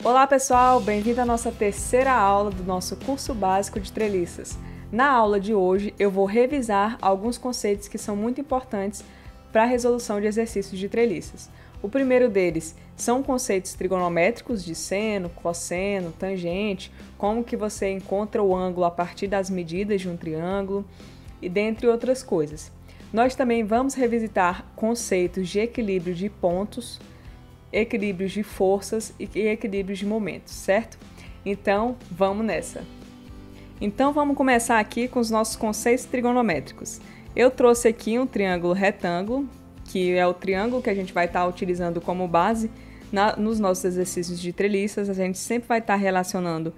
Olá pessoal, bem-vindo à nossa terceira aula do nosso curso básico de treliças. Na aula de hoje eu vou revisar alguns conceitos que são muito importantes para a resolução de exercícios de treliças. O primeiro deles são conceitos trigonométricos de seno, cosseno, tangente, como que você encontra o ângulo a partir das medidas de um triângulo e dentre outras coisas. Nós também vamos revisitar conceitos de equilíbrio de pontos, equilíbrios de forças e equilíbrios de momentos, certo? Então, vamos nessa! Então, vamos começar aqui com os nossos conceitos trigonométricos. Eu trouxe aqui um triângulo retângulo, que é o triângulo que a gente vai estar utilizando como base nos nossos exercícios de treliças. A gente sempre vai estar relacionando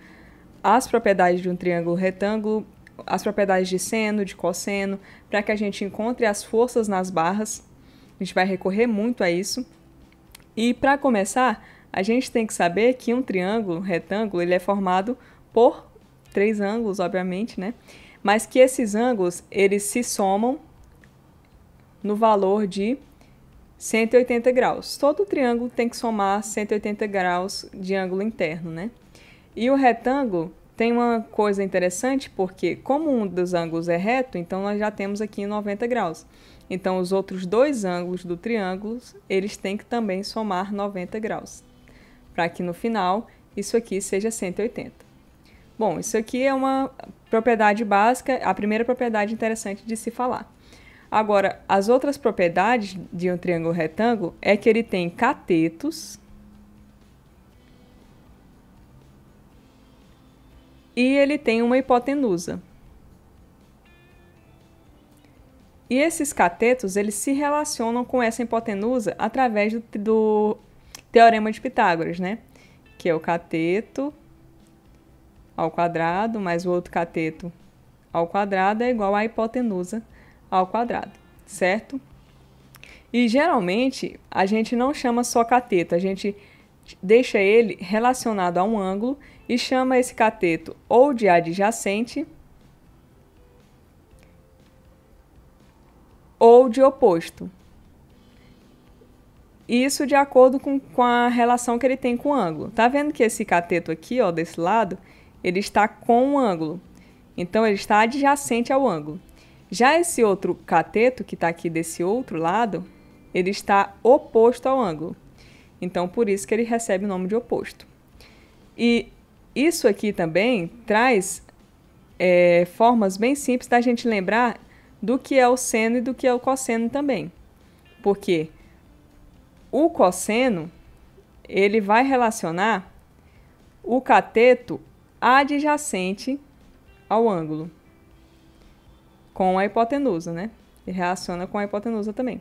as propriedades de um triângulo retângulo, as propriedades de seno, de cosseno, para que a gente encontre as forças nas barras. A gente vai recorrer muito a isso. E para começar, a gente tem que saber que um triângulo retângulo ele é formado por três ângulos, obviamente, né? Mas que esses ângulos eles se somam no valor de 180 graus. Todo triângulo tem que somar 180 graus de ângulo interno, né? E o retângulo tem uma coisa interessante, porque como um dos ângulos é reto, então nós já temos aqui 90 graus. Então, os outros dois ângulos do triângulo, eles têm que também somar 90 graus, para que no final isso aqui seja 180. Bom, isso aqui é uma propriedade básica, a primeira propriedade interessante de se falar. Agora, as outras propriedades de um triângulo retângulo é que ele tem catetos e ele tem uma hipotenusa. E esses catetos, eles se relacionam com essa hipotenusa através do Teorema de Pitágoras, né? Que é o cateto ao quadrado mais o outro cateto ao quadrado é igual à hipotenusa ao quadrado, certo? E geralmente a gente não chama só cateto, a gente deixa ele relacionado a um ângulo e chama esse cateto ou de adjacente ou de oposto. Isso de acordo com a relação que ele tem com o ângulo. Tá vendo que esse cateto aqui, ó, desse lado, ele está com o ângulo. Então, ele está adjacente ao ângulo. Já esse outro cateto, que está aqui desse outro lado, ele está oposto ao ângulo. Então, por isso que ele recebe o nome de oposto. E isso aqui também traz formas bem simples da gente lembrar do que é o seno e do que é o cosseno também. Porque o cosseno, ele vai relacionar o cateto adjacente ao ângulo com a hipotenusa, né? Ele relaciona com a hipotenusa também.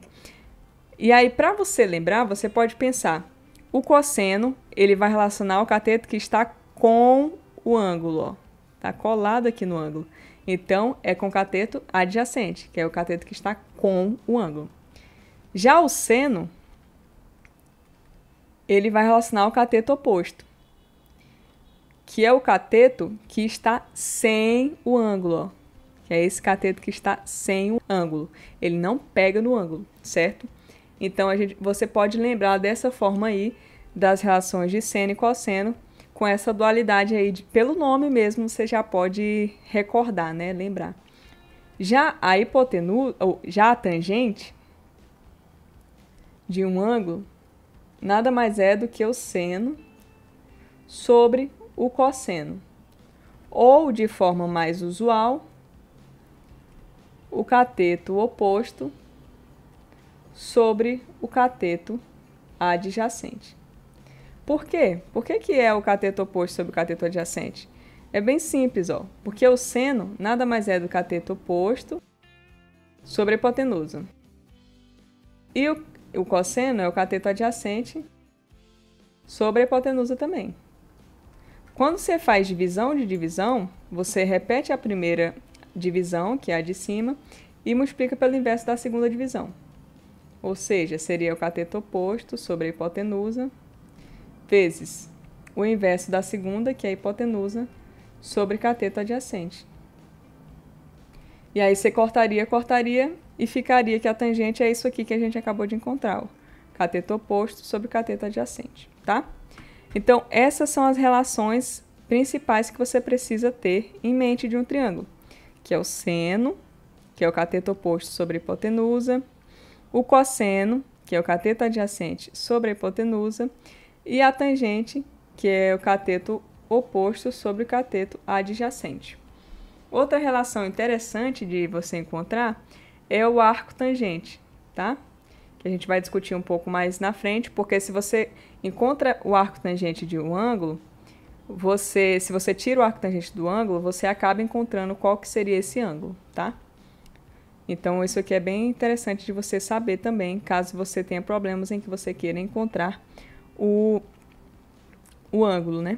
E aí, para você lembrar, você pode pensar, o cosseno, ele vai relacionar o cateto que está com o ângulo, ó. Está colado aqui no ângulo. Então, é com cateto adjacente, que é o cateto que está com o ângulo. Já o seno, ele vai relacionar o cateto oposto, que é o cateto que está sem o ângulo, ó, que é esse cateto que está sem o ângulo. Ele não pega no ângulo, certo? Então, você pode lembrar dessa forma aí das relações de seno e cosseno, com essa dualidade aí, pelo nome mesmo, você já pode recordar, né? Lembrar. Já a hipotenusa, ou já a tangente de um ângulo, nada mais é do que o seno sobre o cosseno. Ou, de forma mais usual, o cateto oposto sobre o cateto adjacente. Por quê? Por que é o cateto oposto sobre o cateto adjacente? É bem simples, ó. Porque o seno nada mais é do cateto oposto sobre a hipotenusa. E o cosseno é o cateto adjacente sobre a hipotenusa também. Quando você faz divisão de divisão, você repete a primeira divisão, que é a de cima, e multiplica pelo inverso da segunda divisão. Ou seja, seria o cateto oposto sobre a hipotenusa vezes o inverso da segunda, que é a hipotenusa, sobre cateto adjacente. E aí você cortaria e ficaria que a tangente é isso aqui que a gente acabou de encontrar, ó. Cateto oposto sobre cateto adjacente, tá? Então, essas são as relações principais que você precisa ter em mente de um triângulo, que é o seno, que é o cateto oposto sobre a hipotenusa, o cosseno, que é o cateto adjacente sobre a hipotenusa, e a tangente, que é o cateto oposto sobre o cateto adjacente. Outra relação interessante de você encontrar é o arco tangente, tá? Que a gente vai discutir um pouco mais na frente, porque se você encontra o arco tangente de um ângulo, se você tira o arco tangente do ângulo, você acaba encontrando qual que seria esse ângulo, tá? Então, isso aqui é bem interessante de você saber também, caso você tenha problemas em que você queira encontrar o ângulo, né?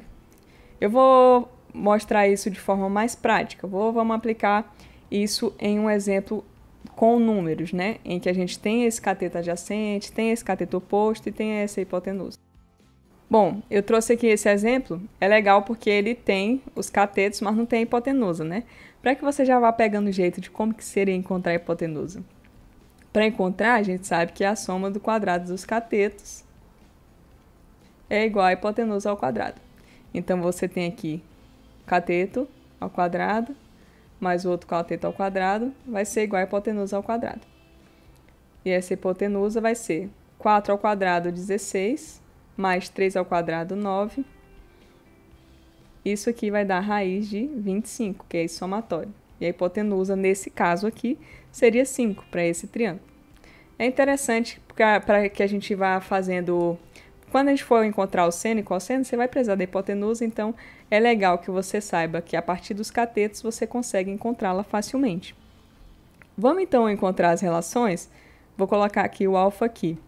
Eu vou mostrar isso de forma mais prática. Vamos aplicar isso em um exemplo com números, né? Em que a gente tem esse cateto adjacente, tem esse cateto oposto e tem essa hipotenusa. Bom, eu trouxe aqui esse exemplo, é legal porque ele tem os catetos, mas não tem a hipotenusa, né? Para que você já vá pegando o jeito de como que seria encontrar a hipotenusa. Para encontrar, a gente sabe que a soma do quadrado dos catetos é igual à hipotenusa ao quadrado. Então, você tem aqui cateto ao quadrado, mais o outro cateto ao quadrado, vai ser igual à hipotenusa ao quadrado. E essa hipotenusa vai ser 4 ao quadrado, 16, mais 3 ao quadrado, 9. Isso aqui vai dar a raiz de 25, que é esse somatório. E a hipotenusa, nesse caso aqui, seria 5 para esse triângulo. É interessante para que a gente vá fazendo... Quando a gente for encontrar o seno e cosseno, você vai precisar da hipotenusa, então é legal que você saiba que a partir dos catetos você consegue encontrá-la facilmente. Vamos então encontrar as relações? Vou colocar aqui o alfa aqui.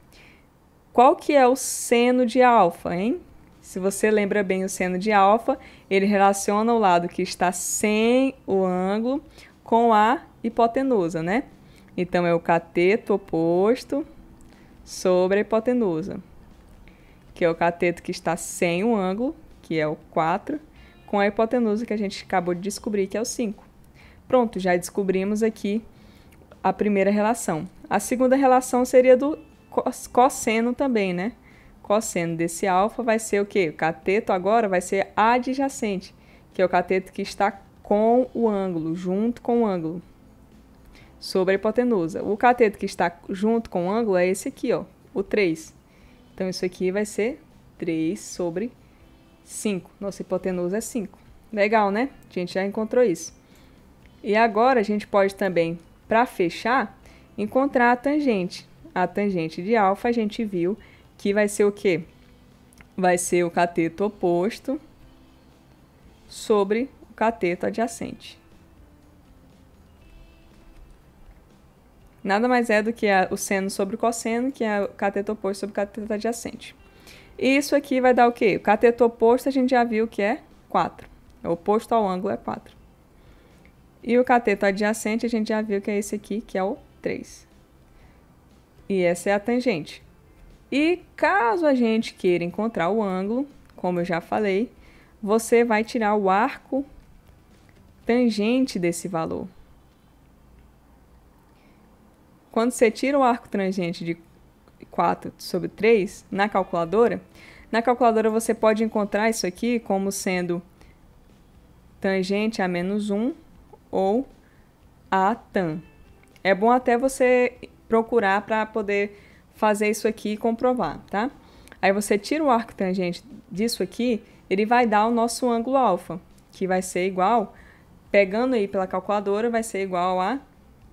Qual que é o seno de alfa, hein? Se você lembra bem o seno de alfa, ele relaciona o lado que está sem o ângulo com a hipotenusa, né? Então, é o cateto oposto sobre a hipotenusa, que é o cateto que está sem o ângulo, que é o 4, com a hipotenusa que a gente acabou de descobrir, que é o 5. Pronto, já descobrimos aqui a primeira relação. A segunda relação seria do cosseno também, né? Cosseno desse alfa vai ser o quê? O cateto agora vai ser adjacente, que é o cateto que está com o ângulo, junto com o ângulo, sobre a hipotenusa. O cateto que está junto com o ângulo é esse aqui, ó, o 3. Então, isso aqui vai ser 3 sobre 5. Nossa hipotenusa é 5. Legal, né? A gente já encontrou isso. E agora, a gente pode também, para fechar, encontrar a tangente. A tangente de alfa, a gente viu que vai ser o quê? Vai ser o cateto oposto sobre o cateto adjacente. Nada mais é do que o seno sobre o cosseno, que é o cateto oposto sobre o cateto adjacente. E isso aqui vai dar o quê? O cateto oposto a gente já viu que é 4. O oposto ao ângulo é 4. E o cateto adjacente a gente já viu que é esse aqui, que é o 3. E essa é a tangente. E caso a gente queira encontrar o ângulo, como eu já falei, você vai tirar o arco tangente desse valor. Quando você tira o arco tangente de 4 sobre 3 na calculadora você pode encontrar isso aqui como sendo tangente a menos 1 ou a tan. É bom até você procurar para poder fazer isso aqui e comprovar, tá? Aí você tira o arco tangente disso aqui, ele vai dar o nosso ângulo alfa, que vai ser igual, pegando aí pela calculadora, vai ser igual a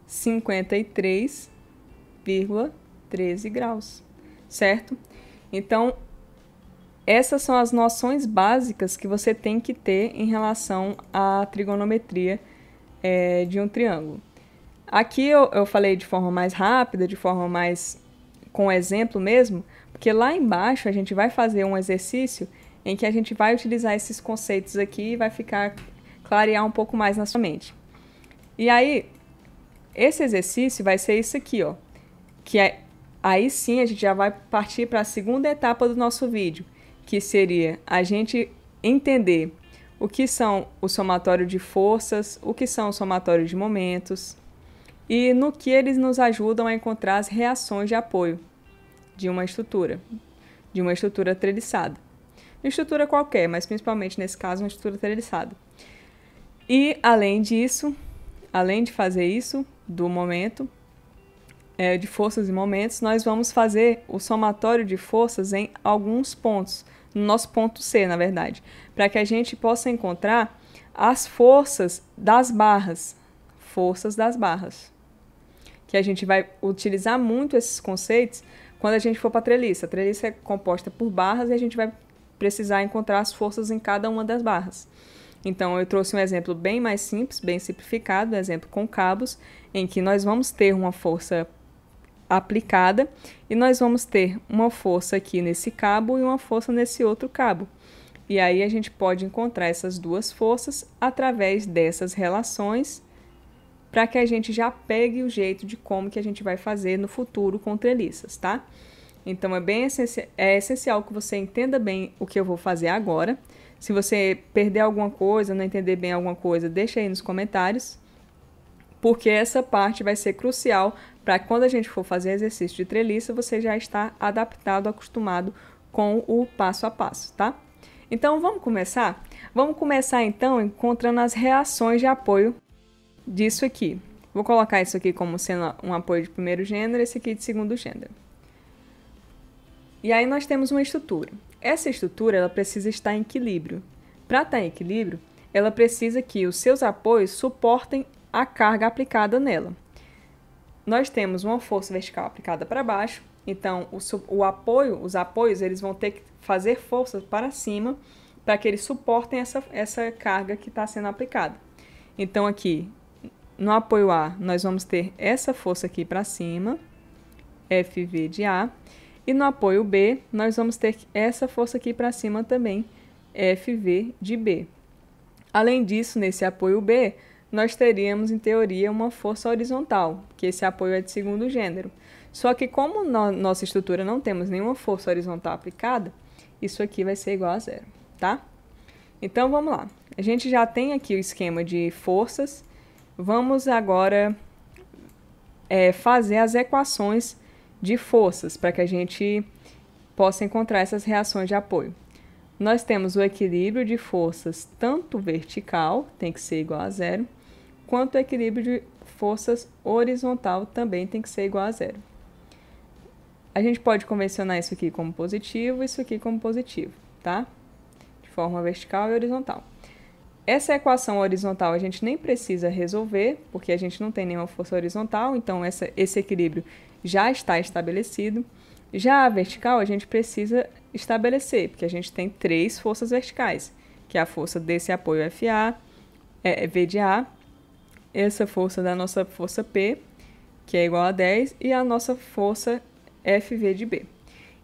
53,13 graus, certo? Então, essas são as noções básicas que você tem que ter em relação à trigonometria de um triângulo. Aqui eu falei de forma mais rápida, de forma mais com exemplo mesmo, porque lá embaixo a gente vai fazer um exercício em que a gente vai utilizar esses conceitos aqui e vai clarear um pouco mais na sua mente. E aí, esse exercício vai ser isso aqui, ó, aí sim a gente já vai partir para a segunda etapa do nosso vídeo, que seria a gente entender o que são o somatório de forças, o que são o somatório de momentos e no que eles nos ajudam a encontrar as reações de apoio de uma estrutura treliçada. estrutura qualquer, mas principalmente nesse caso uma estrutura treliçada. E além disso, além de fazer isso, do momento, de forças e momentos, nós vamos fazer o somatório de forças em alguns pontos, no nosso ponto C, na verdade, para que a gente possa encontrar as forças das barras, que a gente vai utilizar muito esses conceitos quando a gente for para a treliça. A treliça é composta por barras e a gente vai precisar encontrar as forças em cada uma das barras. Então, eu trouxe um exemplo bem mais simples, bem simplificado, um exemplo com cabos, em que nós vamos ter uma força aplicada e nós vamos ter uma força aqui nesse cabo e uma força nesse outro cabo. E aí a gente pode encontrar essas duas forças através dessas relações para que a gente já pegue o jeito de como que a gente vai fazer no futuro com treliças, tá? Então é essencial que você entenda bem o que eu vou fazer agora. Se você perder alguma coisa, não entender bem alguma coisa, deixa aí nos comentários, porque essa parte vai ser crucial para quando a gente for fazer exercício de treliça, você já está adaptado, acostumado com o passo a passo, tá? Então, vamos começar? Vamos começar, então, encontrando as reações de apoio disso aqui. Vou colocar isso aqui como sendo um apoio de primeiro gênero, esse aqui de segundo gênero. E aí nós temos uma estrutura. Essa estrutura ela precisa estar em equilíbrio. Para estar em equilíbrio, ela precisa que os seus apoios suportem a carga aplicada nela. Nós temos uma força vertical aplicada para baixo, então os apoios eles vão ter que fazer força para cima para que eles suportem essa carga que está sendo aplicada. Então aqui, no apoio A, nós vamos ter essa força aqui para cima, FV de A, e no apoio B, nós vamos ter essa força aqui para cima também, FV de B. Além disso, nesse apoio B, nós teríamos, em teoria, uma força horizontal, que esse apoio é de segundo gênero. Só que como na nossa estrutura não temos nenhuma força horizontal aplicada, isso aqui vai ser igual a zero, tá? Então, vamos lá. A gente já tem aqui o esquema de forças. Vamos agora fazer as equações de forças, para que a gente possa encontrar essas reações de apoio. Nós temos o equilíbrio de forças tanto vertical, tem que ser igual a zero, quanto o equilíbrio de forças horizontal também tem que ser igual a zero. A gente pode convencionar isso aqui como positivo e isso aqui como positivo, tá? De forma vertical e horizontal. Essa equação horizontal a gente nem precisa resolver, porque a gente não tem nenhuma força horizontal, então esse equilíbrio já está estabelecido. Já a vertical a gente precisa estabelecer, porque a gente tem três forças verticais, que é a força desse apoio FA, V de A, essa força da nossa força P, que é igual a 10, e a nossa força FV de B.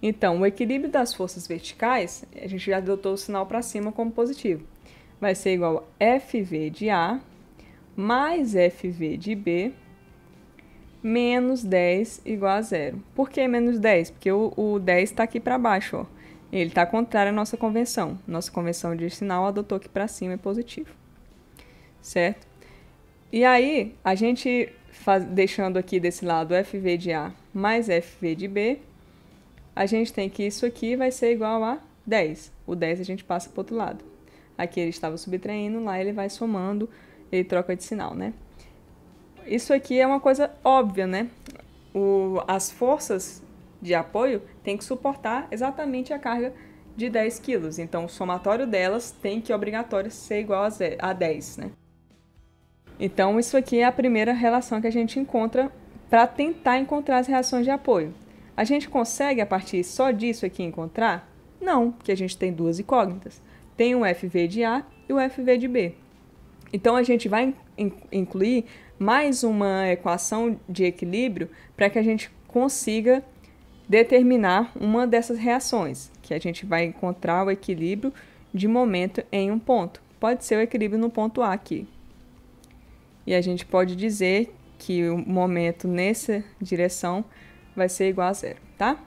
Então, o equilíbrio das forças verticais, a gente já adotou o sinal para cima como positivo. Vai ser igual a FV de A mais FV de B menos 10 igual a zero. Por que menos 10? Porque o 10 está aqui para baixo, ó. Ele está contrário à nossa convenção. Nossa convenção de sinal adotou aqui para cima é positivo. Certo? E aí, a gente deixando aqui desse lado FV de A mais FV de B, a gente tem que isso aqui vai ser igual a 10. O 10 a gente passa para o outro lado. Aqui ele estava subtraindo, lá ele vai somando, ele troca de sinal, né? Isso aqui é uma coisa óbvia, né? As forças de apoio têm que suportar exatamente a carga de 10 quilos. Então, o somatório delas tem que, obrigatório, ser igual a 10, né? Então, isso aqui é a primeira relação que a gente encontra para tentar encontrar as reações de apoio. A gente consegue, a partir só disso aqui, encontrar? Não, porque a gente tem duas incógnitas. Tem o FV de A e o FV de B. Então, a gente vai incluir mais uma equação de equilíbrio para que a gente consiga determinar uma dessas reações, que a gente vai encontrar o equilíbrio de momento em um ponto. Pode ser o equilíbrio no ponto A aqui. E a gente pode dizer que o momento nessa direção vai ser igual a zero, tá?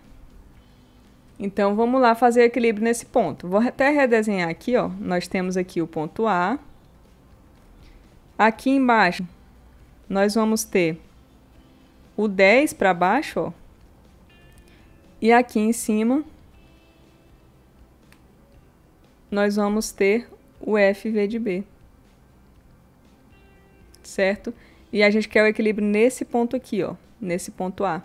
Então, vamos lá fazer o equilíbrio nesse ponto. Vou até redesenhar aqui, ó. Nós temos aqui o ponto A. Aqui embaixo, nós vamos ter o 10 para baixo, ó. E aqui em cima, nós vamos ter o FV de B. Certo? E a gente quer o equilíbrio nesse ponto aqui, ó, nesse ponto A.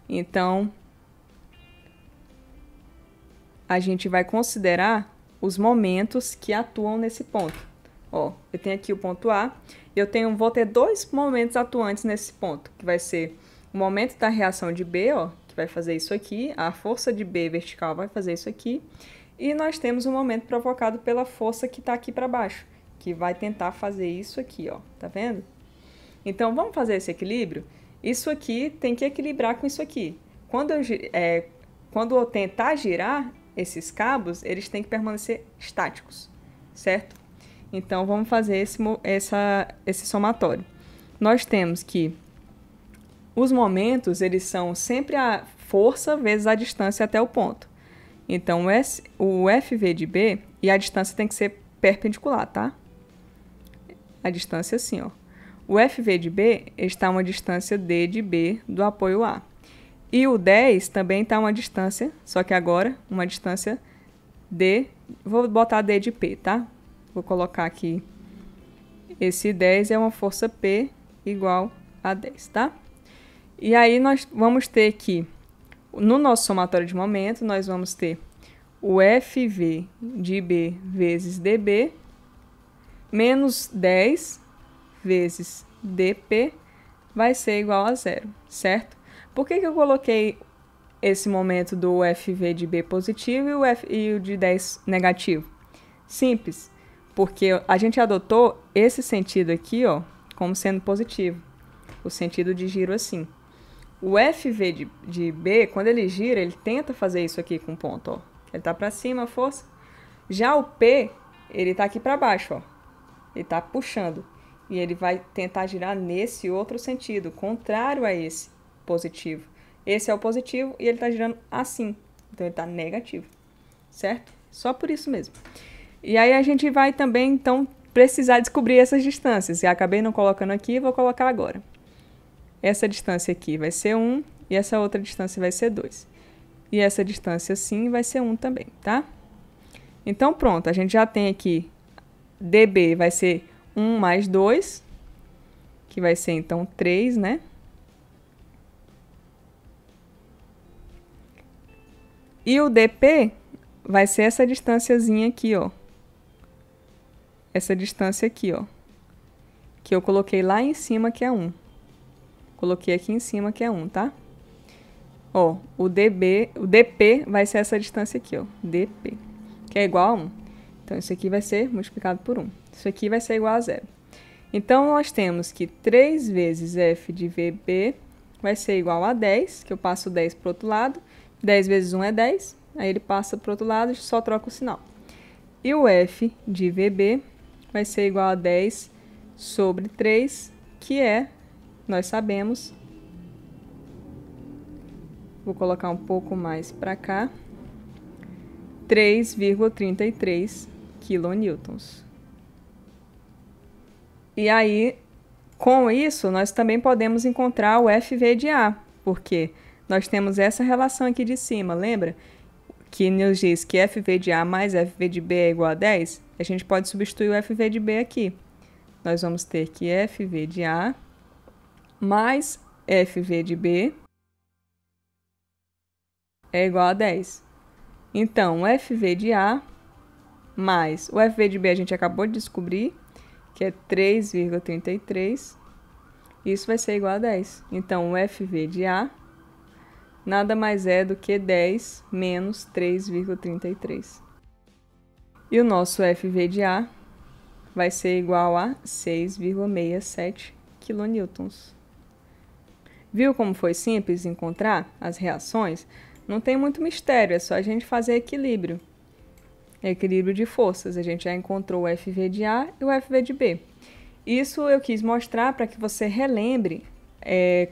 Então, a gente vai considerar os momentos que atuam nesse ponto. Ó, eu tenho aqui o ponto A, vou ter dois momentos atuantes nesse ponto, que vai ser o momento da reação de B, ó, que vai fazer isso aqui, a força de B vertical vai fazer isso aqui, e nós temos um momento provocado pela força que está aqui para baixo, que vai tentar fazer isso aqui, ó, tá vendo? Então, vamos fazer esse equilíbrio? Isso aqui tem que equilibrar com isso aqui. Quando eu tentar girar esses cabos, eles têm que permanecer estáticos, certo? Então, vamos fazer esse somatório. Nós temos que os momentos, eles são sempre a força vezes a distância até o ponto. Então, o FV de B, e a distância tem que ser perpendicular, tá? A distância assim, ó. O FV de B está a uma distância D de B do apoio A. E o 10 também está a uma distância, só que agora uma distância D, vou botar D de P, tá? Vou colocar aqui, esse 10 é uma força P igual a 10, tá? E aí nós vamos ter que, no nosso somatório de momento, nós vamos ter o FV de B vezes DB menos 10 vezes dp vai ser igual a zero, certo? Por que eu coloquei esse momento do FV de B positivo e o de 10 negativo? Simples, porque a gente adotou esse sentido aqui, ó, como sendo positivo, o sentido de giro assim. O FV de B, quando ele gira, ele tenta fazer isso aqui com ponto, ó. Ele tá para cima, força. Já o P, ele tá aqui para baixo, ó. Ele tá puxando. E ele vai tentar girar nesse outro sentido, contrário a esse positivo. Esse é o positivo e ele está girando assim. Então, ele está negativo, certo? Só por isso mesmo. E aí, a gente vai também, então, precisar descobrir essas distâncias. E acabei não colocando aqui, vou colocar agora. Essa distância aqui vai ser 1 e essa outra distância vai ser 2. E essa distância, sim, vai ser 1 também, tá? Então, pronto. A gente já tem aqui dB vai ser 1 mais 2, que vai ser, então, 3, né? E o dp vai ser essa distânciazinha aqui, ó. Essa distância aqui, ó. Que eu coloquei lá em cima, que é 1. Coloquei aqui em cima, que é 1, tá? Ó, o dp vai ser essa distância aqui, ó. dp, que é igual a 1. Então, isso aqui vai ser multiplicado por 1. Isso aqui vai ser igual a 0. Então, nós temos que 3 vezes f de vb vai ser igual a 10, que eu passo 10 para o outro lado. 10 vezes 1 é 10, aí ele passa para o outro lado e só troca o sinal. E o f de vb vai ser igual a 10 sobre 3, que é, nós sabemos, vou colocar um pouco mais para cá, 3,33 quilonewtons. E aí, com isso, nós também podemos encontrar o FV de A, porque nós temos essa relação aqui de cima, lembra? Que nos diz que FV de A mais FV de B é igual a 10. A gente pode substituir o FV de B aqui. Nós vamos ter que FV de A mais FV de B é igual a 10. Então, o FV de A mais o FV de B a gente acabou de descobrir, que é 3,33. Isso vai ser igual a 10. Então, o FV de A nada mais é do que 10 menos 3,33. E o nosso FV de A vai ser igual a 6,67 quilonewtons. Viu como foi simples encontrar as reações? Não tem muito mistério, é só a gente fazer equilíbrio. Equilíbrio de forças. A gente já encontrou o FV de A e o FV de B. Isso eu quis mostrar para que você relembre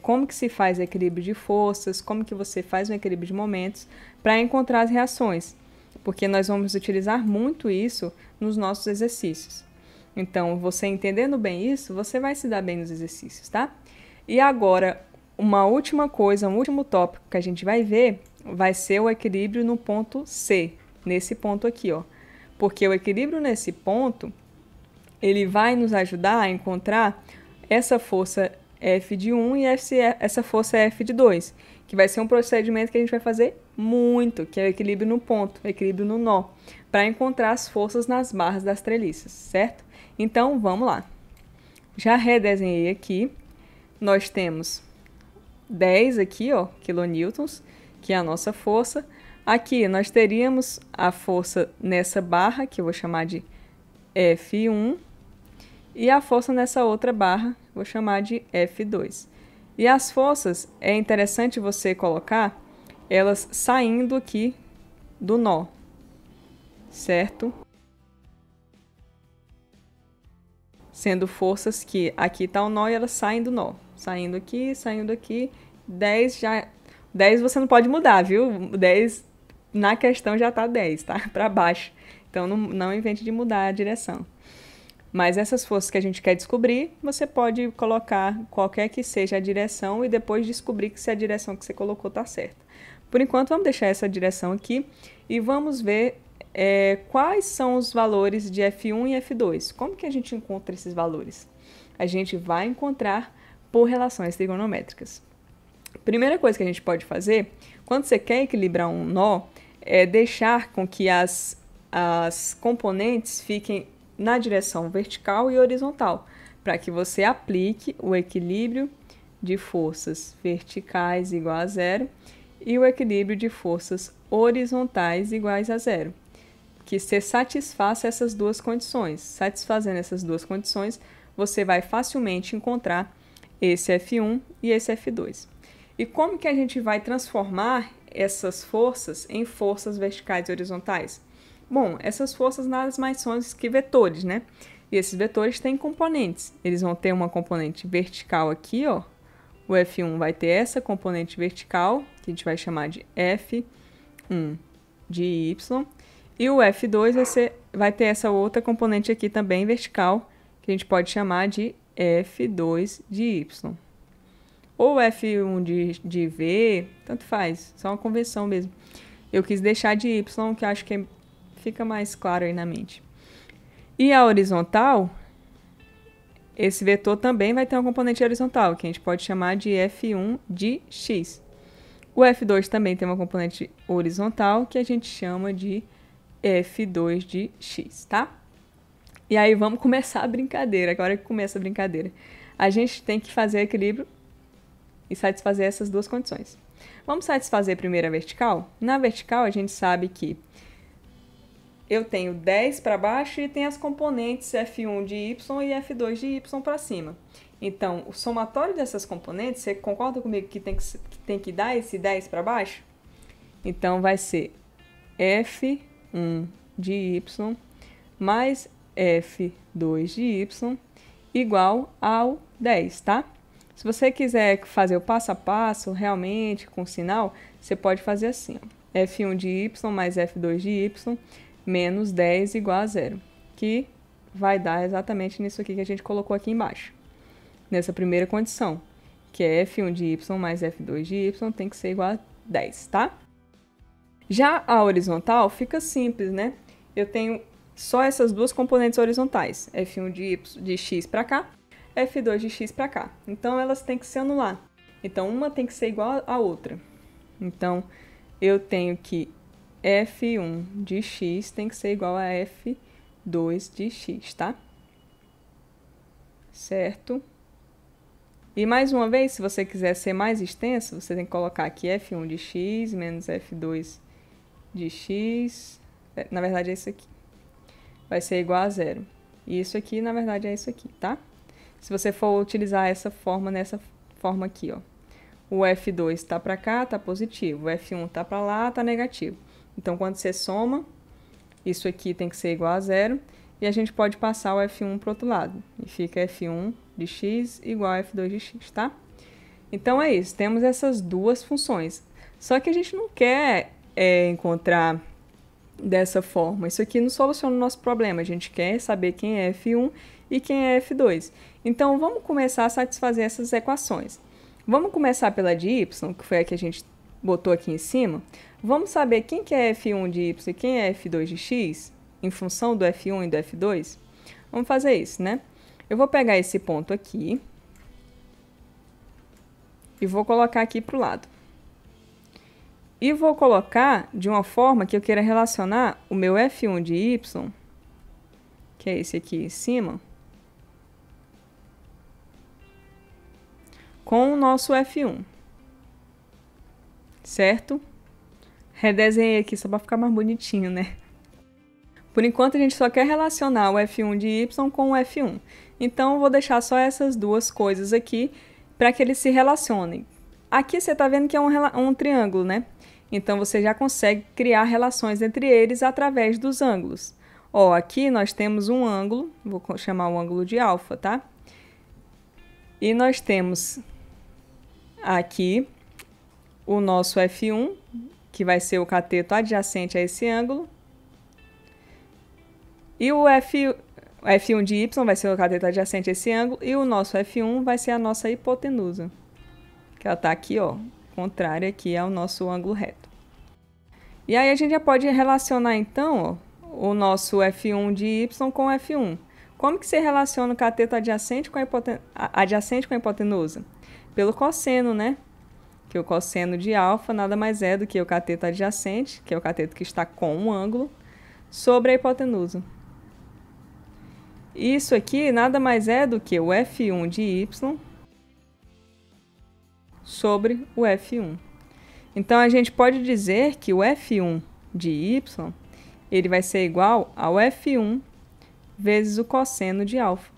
como que se faz equilíbrio de forças, como que você faz um equilíbrio de momentos para encontrar as reações, porque nós vamos utilizar muito isso nos nossos exercícios. Então, você entendendo bem isso, você vai se dar bem nos exercícios, tá? E agora, uma última coisa, um último tópico que a gente vai ver, vai ser o equilíbrio no ponto C, nesse ponto aqui, ó. Porque o equilíbrio nesse ponto, ele vai nos ajudar a encontrar essa força F de 1 e essa força F de 2, que vai ser um procedimento que a gente vai fazer muito, que é o equilíbrio no ponto, o equilíbrio no nó, para encontrar as forças nas barras das treliças, certo? Então, vamos lá. Já redesenhei aqui. Nós temos 10 aqui, ó, quilonewtons, que é a nossa força. Aqui nós teríamos a força nessa barra, que eu vou chamar de F1, e a força nessa outra barra, vou chamar de F2. E as forças, é interessante você colocar elas saindo aqui do nó, certo? Sendo forças que aqui está o nó e elas saem do nó. Saindo aqui, saindo aqui. 10 já... 10 você não pode mudar, viu? 10 na questão já está 10, tá? Para baixo. Então, não invente de mudar a direção. Mas essas forças que a gente quer descobrir, você pode colocar qualquer que seja a direção e depois descobrir se a direção que você colocou está certa. Por enquanto, vamos deixar essa direção aqui e vamos ver quais são os valores de F1 e F2. Como que a gente encontra esses valores? A gente vai encontrar por relações trigonométricas. Primeira coisa que a gente pode fazer, quando você quer equilibrar um nó, é deixar com que as componentes fiquem na direção vertical e horizontal, para que você aplique o equilíbrio de forças verticais igual a zero e o equilíbrio de forças horizontais iguais a zero. Que você satisfaça essas duas condições. Satisfazendo essas duas condições, você vai facilmente encontrar esse F1 e esse F2. E como que a gente vai transformar essas forças em forças verticais e horizontais? Bom, essas forças nada mais são que vetores, né? E esses vetores têm componentes. Eles vão ter uma componente vertical aqui, ó. O F1 vai ter essa componente vertical, que a gente vai chamar de F1 de Y. E o F2 vai ter essa outra componente aqui também vertical, que a gente pode chamar de F2 de Y. Ou F1 de V, tanto faz, só uma convenção mesmo. Eu quis deixar de Y, que eu acho que fica mais claro aí na mente. E a horizontal, esse vetor também vai ter uma componente horizontal, que a gente pode chamar de F1 de X. O F2 também tem uma componente horizontal, que a gente chama de F2 de X, tá? E aí vamos começar a brincadeira, agora que começa a brincadeira. A gente tem que fazer equilíbrio e satisfazer essas duas condições. Vamos satisfazer primeiro a vertical? Na vertical, a gente sabe que eu tenho 10 para baixo e tem as componentes F1 de Y e F2 de Y para cima. Então, o somatório dessas componentes, você concorda comigo que tem que dar esse 10 para baixo? Então, vai ser F1 de Y mais F2 de Y igual ao 10, tá? Se você quiser fazer o passo a passo, realmente, com sinal, você pode fazer assim, ó. F1 de Y mais F2 de Y menos 10 igual a zero, que vai dar exatamente nisso aqui que a gente colocou aqui embaixo. Nessa primeira condição, que é F1 de Y mais F2 de Y tem que ser igual a 10, tá? Já a horizontal fica simples, né? Eu tenho só essas duas componentes horizontais, F1 de X para cá, F2 de X para cá. Então, elas têm que se anular. Então, uma tem que ser igual à outra. Então, eu tenho que F1 de X tem que ser igual a F2 de X, tá? Certo? E mais uma vez, se você quiser ser mais extenso, você tem que colocar aqui F1 de X menos F2 de X. Na verdade, é isso aqui. Vai ser igual a zero. E isso aqui, na verdade, é isso aqui, tá? Se você for utilizar essa forma, nessa forma aqui, ó. O F2 está para cá, está positivo. O F1 está para lá, está negativo. Então, quando você soma, isso aqui tem que ser igual a zero. E a gente pode passar o F1 para o outro lado. E fica F1 de X igual a F2 de X, tá? Então, é isso. Temos essas duas funções. Só que a gente não quer encontrar dessa forma. Isso aqui não soluciona o nosso problema. A gente quer saber quem é F1 e quem é F2. Então, vamos começar a satisfazer essas equações. Vamos começar pela de Y, que foi a que a gente botou aqui em cima, vamos saber quem que é f1 de y e quem é f2 de x, em função do f1 e do f2? Vamos fazer isso, né? Eu vou pegar esse ponto aqui e vou colocar aqui para o lado. E vou colocar de uma forma que eu queira relacionar o meu f1 de y, que é esse aqui em cima, com o nosso f1. Certo? Redesenhei aqui só para ficar mais bonitinho, né? Por enquanto, a gente só quer relacionar o f1 de y com o f1. Então, eu vou deixar só essas duas coisas aqui para que eles se relacionem. Aqui você está vendo que é um triângulo, né? Então, você já consegue criar relações entre eles através dos ângulos. Ó, aqui nós temos um ângulo, vou chamar o ângulo de alfa, tá? E nós temos aqui o nosso f1, que vai ser o cateto adjacente a esse ângulo. E o f1 de y vai ser o cateto adjacente a esse ângulo. E o nosso f1 vai ser a nossa hipotenusa, que ela está aqui, ó, contrária aqui ao nosso ângulo reto. E aí a gente já pode relacionar, então, ó, o nosso f1 de y com o f1. Como que se relaciona o cateto adjacente com a hipotenusa? Pelo cosseno, né? Que o cosseno de alfa nada mais é do que o cateto adjacente, que é o cateto que está com um ângulo, sobre a hipotenusa. Isso aqui nada mais é do que o f1 de y sobre o f1. Então, a gente pode dizer que o f1 de y ele vai ser igual ao f1 vezes o cosseno de alfa.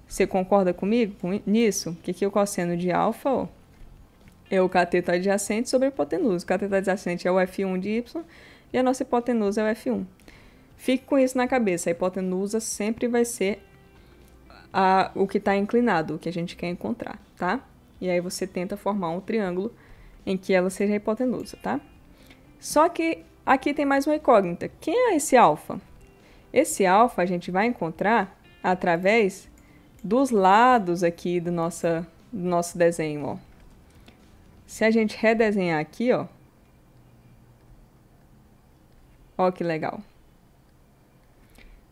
Você concorda comigo nisso? Que aqui o cosseno de alfa, ó, é o cateto adjacente sobre a hipotenusa. O cateto adjacente é o f1 de y e a nossa hipotenusa é o f1. Fique com isso na cabeça. A hipotenusa sempre vai ser o que está inclinado, o que a gente quer encontrar, tá? E aí você tenta formar um triângulo em que ela seja a hipotenusa, tá? Só que aqui tem mais uma incógnita. Quem é esse alfa? Esse alfa a gente vai encontrar através dos lados aqui do nosso desenho, ó. Se a gente redesenhar aqui, ó. Ó que legal.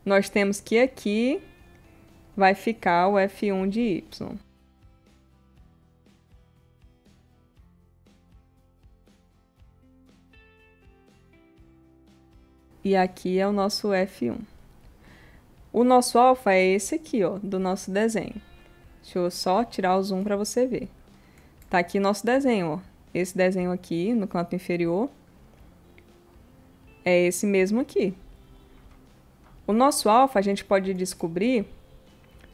Nós temos que aqui vai ficar o f1 de y. E aqui é o nosso f1. O nosso alfa é esse aqui, ó, do nosso desenho. Deixa eu só tirar o zoom para você ver. Tá aqui nosso desenho, ó. Esse desenho aqui, no canto inferior, é esse mesmo aqui. O nosso alfa a gente pode descobrir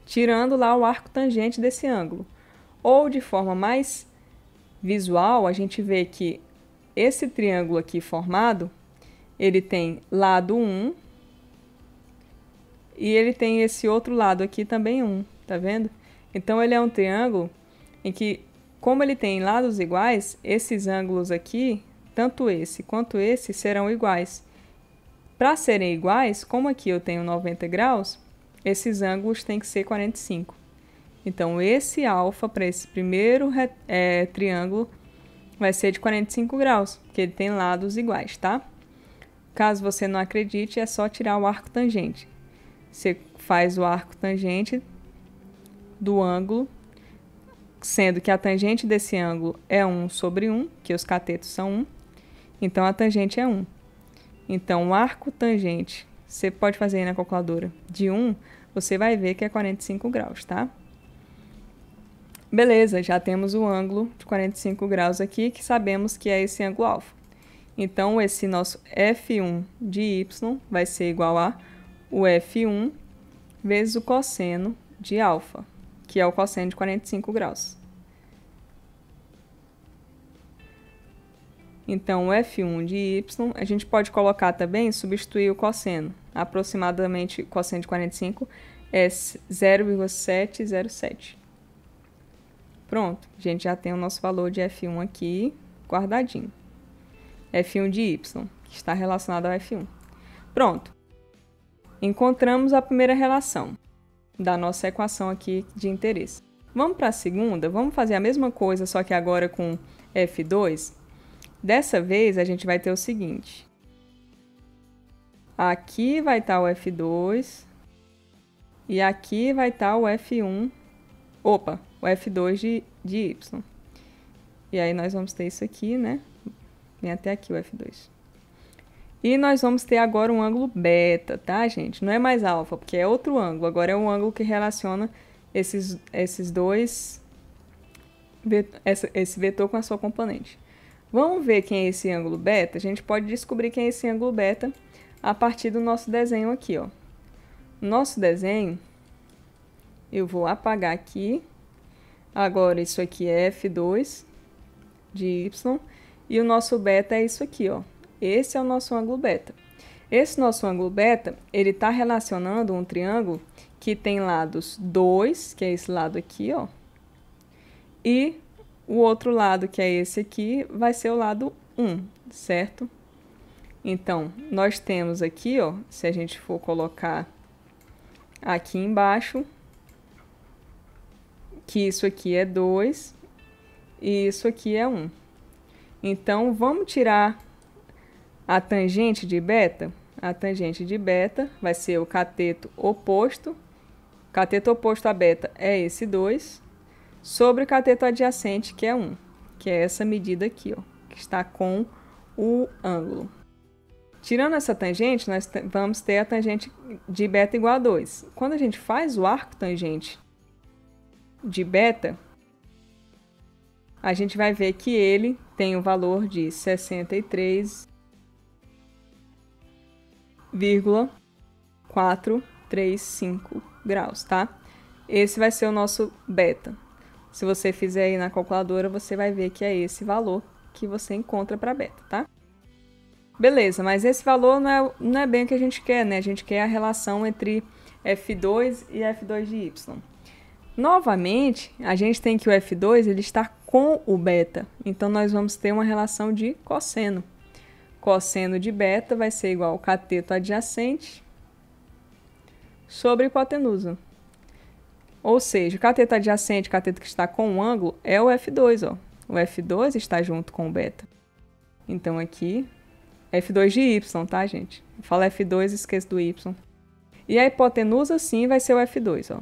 tirando lá o arco tangente desse ângulo. Ou de forma mais visual, a gente vê que esse triângulo aqui formado, ele tem lado 1 e ele tem esse outro lado aqui também 1, tá vendo? Então, ele é um triângulo em que, como ele tem lados iguais, esses ângulos aqui, tanto esse quanto esse, serão iguais. Para serem iguais, como aqui eu tenho 90 graus, esses ângulos têm que ser 45. Então, esse alfa para esse primeiro triângulo vai ser de 45 graus, porque ele tem lados iguais, tá? Caso você não acredite, é só tirar o arco tangente. Você faz o arco tangente do ângulo, sendo que a tangente desse ângulo é 1 sobre 1, que os catetos são 1, então a tangente é 1. Então, o arco tangente, você pode fazer aí na calculadora, de 1, você vai ver que é 45 graus, tá? Beleza, já temos o ângulo de 45 graus aqui, que sabemos que é esse ângulo alfa. Então, esse nosso f1 de y vai ser igual a o f1 vezes o cosseno de alfa, que é o cosseno de 45 graus. Então, o f1 de y, a gente pode colocar também, substituir o cosseno. Aproximadamente, o cosseno de 45 é 0,707. Pronto, a gente já tem o nosso valor de f1 aqui guardadinho. f1 de y, que está relacionado ao f1. Pronto. Encontramos a primeira relação da nossa equação aqui de interesse. Vamos para a segunda? Vamos fazer a mesma coisa, só que agora com F2, dessa vez a gente vai ter o seguinte. Aqui vai estar o F2 e aqui vai estar o F1, opa, o F2 de Y. E aí nós vamos ter isso aqui, né? Vem até aqui o F2. E nós vamos ter agora um ângulo beta, tá, gente? Não é mais alfa, porque é outro ângulo. Agora é um ângulo que relaciona esses dois, esse vetor com a sua componente. Vamos ver quem é esse ângulo beta? A gente pode descobrir quem é esse ângulo beta a partir do nosso desenho aqui, ó. Nosso desenho, eu vou apagar aqui. Agora isso aqui é F2 de Y. E o nosso beta é isso aqui, ó. Esse é o nosso ângulo beta. Esse nosso ângulo beta, ele está relacionando um triângulo que tem lados 2, que é esse lado aqui, ó. E o outro lado, que é esse aqui, vai ser o lado 1, certo? Então, nós temos aqui, ó, se a gente for colocar aqui embaixo, que isso aqui é 2 e isso aqui é 1. Então, vamos tirar a tangente de beta. A tangente de beta vai ser o cateto oposto. O cateto oposto a beta é esse 2, sobre o cateto adjacente, que é 1, que é essa medida aqui, ó, que está com o ângulo. Tirando essa tangente, nós vamos ter a tangente de beta igual a 2. Quando a gente faz o arco tangente de beta, a gente vai ver que ele tem o valor de 63,435 graus, tá? Esse vai ser o nosso beta. Se você fizer aí na calculadora, você vai ver que é esse valor que você encontra para beta, tá? Beleza, mas esse valor não é bem o que a gente quer, né? A gente quer a relação entre F2 e F2 de Y. Novamente, a gente tem que o F2 ele está com o beta. Então, nós vamos ter uma relação de cosseno. Cosseno de beta vai ser igual ao cateto adjacente sobre hipotenusa. Ou seja, o cateto adjacente, o cateto que está com o ângulo, é o F2, ó. O F2 está junto com o beta. Então, aqui, F2 de Y, tá, gente? Fala F2, esqueço do Y. E a hipotenusa, sim, vai ser o F2, ó.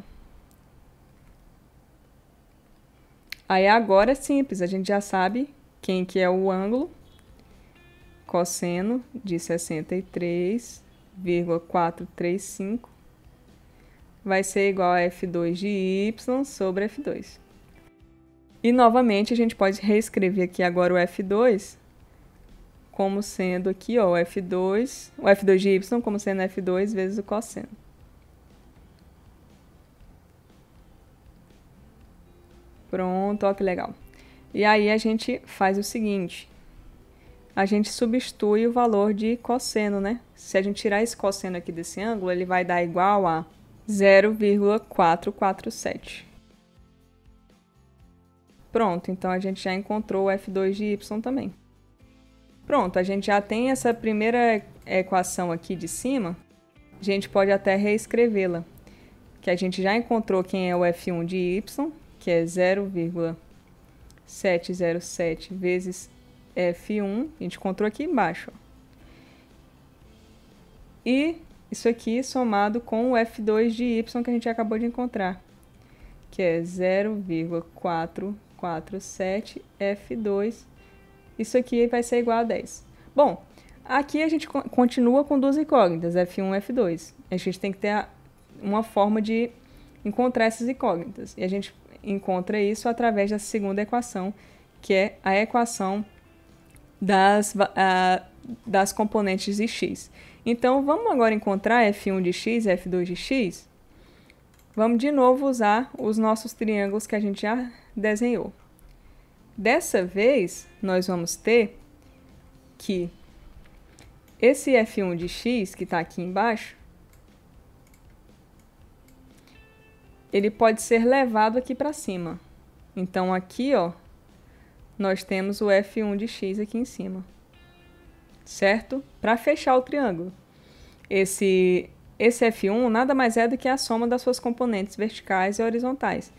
Aí, agora é simples, a gente já sabe quem que é o ângulo. Cosseno de 63,435 vai ser igual a F2 de Y sobre F2. E, novamente, a gente pode reescrever aqui agora o F2 como sendo aqui, ó, o F2 de Y como sendo F2 vezes o cosseno. Pronto, ó que legal. E aí a gente faz o seguinte, a gente substitui o valor de cosseno, né? Se a gente tirar esse cosseno aqui desse ângulo, ele vai dar igual a 0,447. Pronto, então a gente já encontrou o F2 de Y também. Pronto, a gente já tem essa primeira equação aqui de cima, a gente pode até reescrevê-la, que a gente já encontrou quem é o F1 de Y, que é 0,707 vezes F1, a gente encontrou aqui embaixo, ó. E isso aqui somado com o F2 de Y que a gente acabou de encontrar, que é 0,447 F2. Isso aqui vai ser igual a 10. Bom, aqui a gente continua com duas incógnitas, F1 e F2. A gente tem que ter uma forma de encontrar essas incógnitas. E a gente encontra isso através da segunda equação, que é a equação das componentes de x. Então, vamos agora encontrar F1 de x e F2 de x. Vamos de novo usar os nossos triângulos que a gente já desenhou. Dessa vez, nós vamos ter que esse F1 de x, que está aqui embaixo, ele pode ser levado aqui para cima. Então, aqui, ó, nós temos o F1 de x aqui em cima, certo? Para fechar o triângulo. Esse F1 nada mais é do que a soma das suas componentes verticais e horizontais,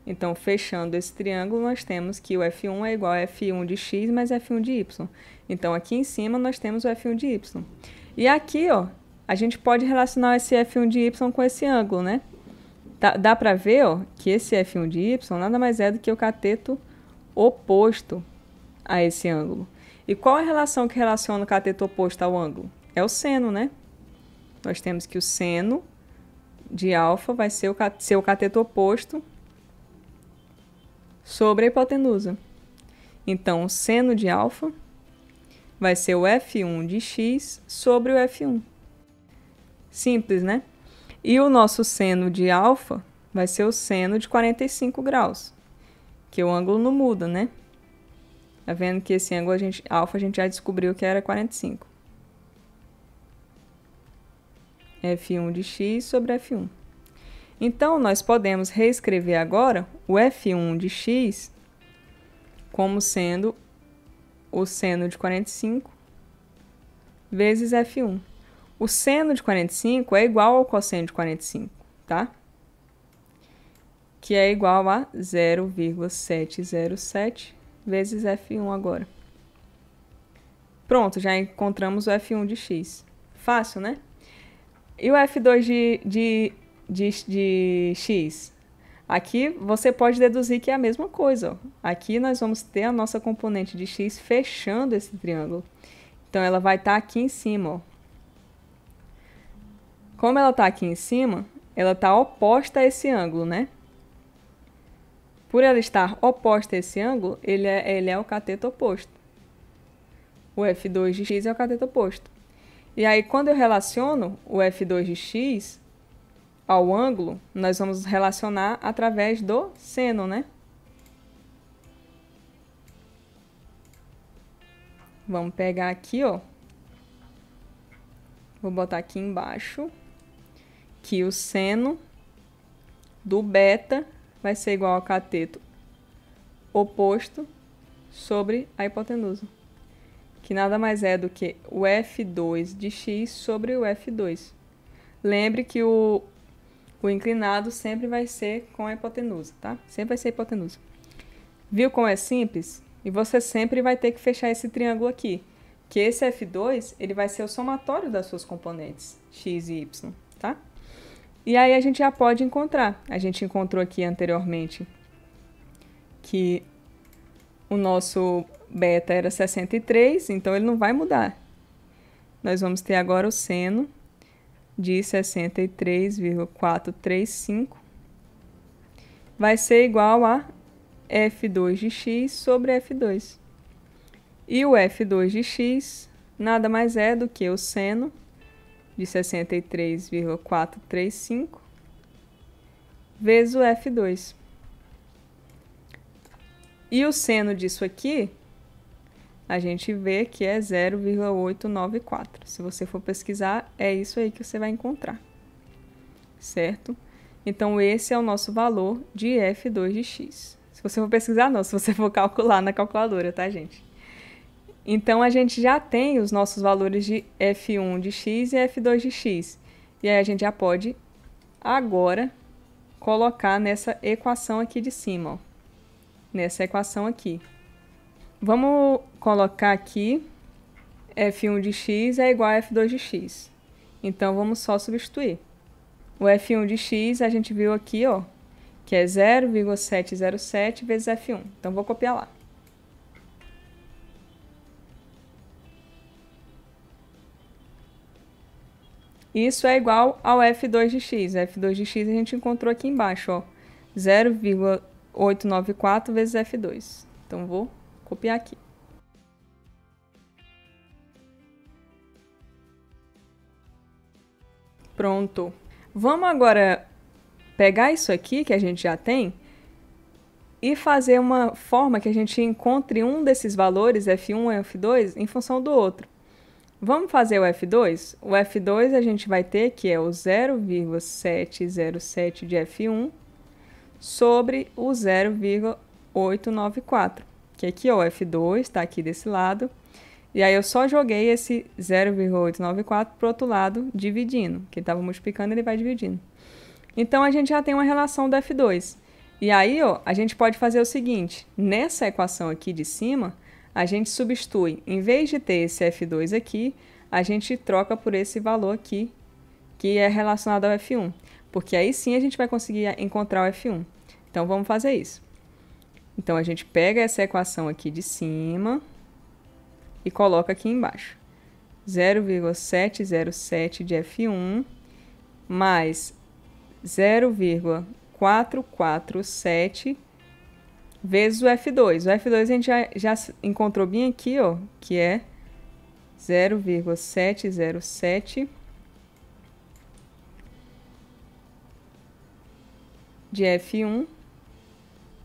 Então, fechando esse triângulo, nós temos que o F1 é igual a F1 de x mais F1 de y. Então, aqui em cima, nós temos o F1 de y. E aqui, ó, a gente pode relacionar esse F1 de y com esse ângulo, né? Dá para ver, ó, que esse F1 de y nada mais é do que o cateto oposto a esse ângulo. E qual é a relação que relaciona o cateto oposto ao ângulo? É o seno, né? Nós temos que o seno de alfa vai ser o cateto oposto sobre a hipotenusa. Então, o seno de alfa vai ser o F1 de x sobre o F1. Simples, né? E o nosso seno de alfa vai ser o seno de 45 graus, que o ângulo não muda, né? Tá vendo que esse ângulo alfa a gente já descobriu que era 45. F1 de x sobre F1. Então, nós podemos reescrever agora o F1 de x como sendo o seno de 45 vezes F1. O seno de 45 é igual ao cosseno de 45, tá? Que é igual a 0,707 vezes F1 agora. Pronto, já encontramos o F1 de x. Fácil, né? E o F2 de x? Aqui você pode deduzir que é a mesma coisa, ó. Aqui nós vamos ter a nossa componente de x fechando esse triângulo. Então, ela vai estar aqui em cima, ó. Como ela está aqui em cima, ela está oposta a esse ângulo, né? Por ela estar oposta a esse ângulo, ele é o cateto oposto. O F2 de x é o cateto oposto. E aí, quando eu relaciono o F2 de x ao ângulo, nós vamos relacionar através do seno, né? Vamos pegar aqui, ó. Vou botar aqui embaixo que o seno do beta vai ser igual ao cateto oposto sobre a hipotenusa, que nada mais é do que o F2 de x sobre o F2. Lembre que o inclinado sempre vai ser com a hipotenusa, tá? Sempre vai ser hipotenusa. Viu como é simples? E você sempre vai ter que fechar esse triângulo aqui, que esse F2 ele vai ser o somatório das suas componentes, x e y, tá? E aí a gente já pode encontrar. A gente encontrou aqui anteriormente que o nosso beta era 63, então ele não vai mudar. Nós vamos ter agora o seno de 63,435 vai ser igual a F2 de x sobre F2. E o F2 de x nada mais é do que o seno de 63,435 vezes o F2. E o seno disso aqui, a gente vê que é 0,894. Se você for pesquisar, é isso aí que você vai encontrar, certo? Então, esse é o nosso valor de F2 de x. Se você for pesquisar, não, se você for calcular na calculadora, tá, gente? Então, a gente já tem os nossos valores de F1 de x e F2 de x. E aí, a gente já pode, agora, colocar nessa equação aqui de cima, ó. Nessa equação aqui. Vamos colocar aqui F1 de x é igual a F2 de x. Então, vamos só substituir. O F1 de x, a gente viu aqui, ó, que é 0,707 vezes F1. Então, vou copiar lá. Isso é igual ao F2 de x. F2 de x a gente encontrou aqui embaixo, ó, 0,894 vezes F2. Então, vou copiar aqui. Pronto. Vamos agora pegar isso aqui que a gente já tem e fazer uma forma que a gente encontre um desses valores, F1 e F2, em função do outro. Vamos fazer o F2? O F2 a gente vai ter que é o 0,707 de F1 sobre o 0,894. Que aqui, ó, o F2 está aqui desse lado. E aí eu só joguei esse 0,894 para o outro lado, dividindo. Que ele estava multiplicando, ele vai dividindo. Então, a gente já tem uma relação do F2. E aí, ó, a gente pode fazer o seguinte, nessa equação aqui de cima, a gente substitui, em vez de ter esse F2 aqui, a gente troca por esse valor aqui, que é relacionado ao F1, porque aí sim a gente vai conseguir encontrar o F1. Então, vamos fazer isso. Então, a gente pega essa equação aqui de cima e coloca aqui embaixo. 0,707 de F1 mais 0,447 vezes o F2. O F2 a gente já encontrou bem aqui, ó, que é 0,707 de F1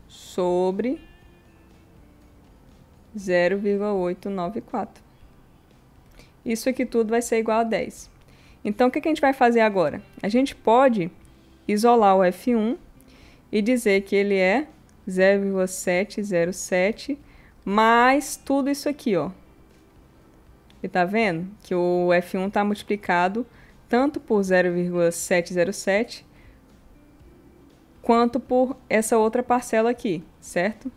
sobre 0,894. Isso aqui tudo vai ser igual a 10. Então, o que a gente vai fazer agora? A gente pode isolar o F1 e dizer que ele é 0,707 mais tudo isso aqui, ó. E tá vendo que o F1 está multiplicado tanto por 0,707 quanto por essa outra parcela aqui, certo?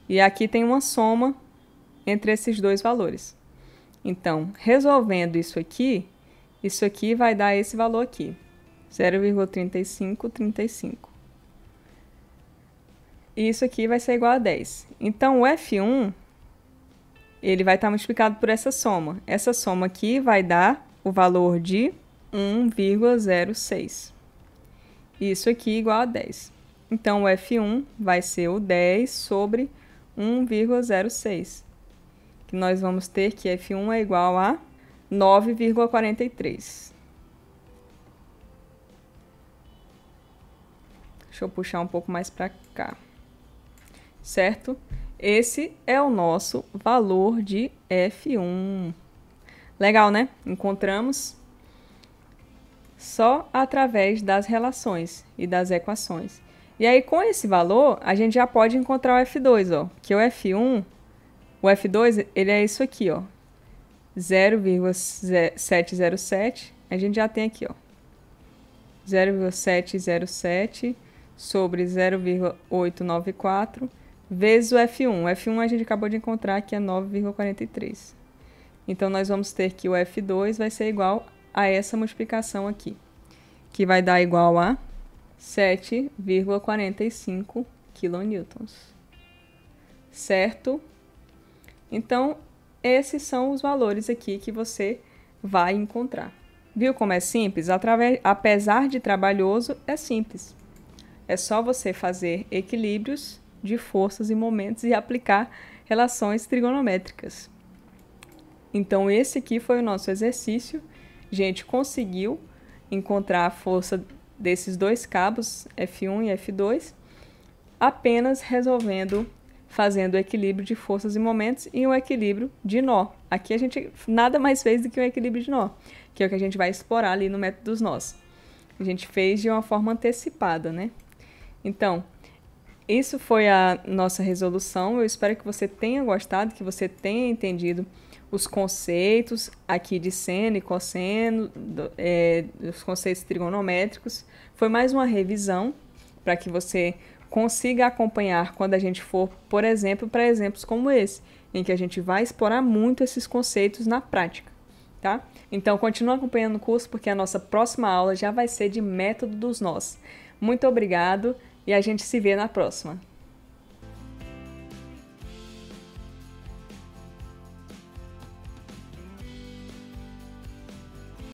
E aqui tem uma soma entre esses dois valores. Então, resolvendo isso aqui vai dar esse valor aqui, 0,3535. E isso aqui vai ser igual a 10. Então, o F1, ele vai estar multiplicado por essa soma. Essa soma aqui vai dar o valor de 1,06. Isso aqui igual a 10. Então, o F1 vai ser o 10 sobre 1,06. Que nós vamos ter que F1 é igual a 9,43. Deixa eu puxar um pouco mais para cá. Certo? Esse é o nosso valor de F1. Legal, né? Encontramos só através das relações e das equações. E aí, com esse valor, a gente já pode encontrar o F2, ó. Que o F1, o F2, ele é isso aqui, ó. 0,707. A gente já tem aqui, ó. 0,707 sobre 0,894 vezes o F1. O F1 a gente acabou de encontrar que é 9,43. Então, nós vamos ter que o F2 vai ser igual a essa multiplicação aqui, que vai dar igual a 7,45 kN. Certo? Então, esses são os valores aqui que você vai encontrar. Viu como é simples? Apesar de trabalhoso, é simples. É só você fazer equilíbrios de forças e momentos e aplicar relações trigonométricas. Então, esse aqui foi o nosso exercício. A gente conseguiu encontrar a força desses dois cabos, F1 e F2, apenas fazendo o equilíbrio de forças e momentos e um equilíbrio de nó. Aqui a gente nada mais fez do que um equilíbrio de nó, que é o que a gente vai explorar ali no método dos nós. A gente fez de uma forma antecipada, né? Então, isso foi a nossa resolução. Eu espero que você tenha gostado, que você tenha entendido os conceitos aqui de seno e cosseno, os conceitos trigonométricos. Foi mais uma revisão para que você consiga acompanhar quando a gente for, por exemplo, para exemplos como esse, em que a gente vai explorar muito esses conceitos na prática, tá? Então, continue acompanhando o curso, porque a nossa próxima aula já vai ser de método dos nós. Muito obrigado e a gente se vê na próxima.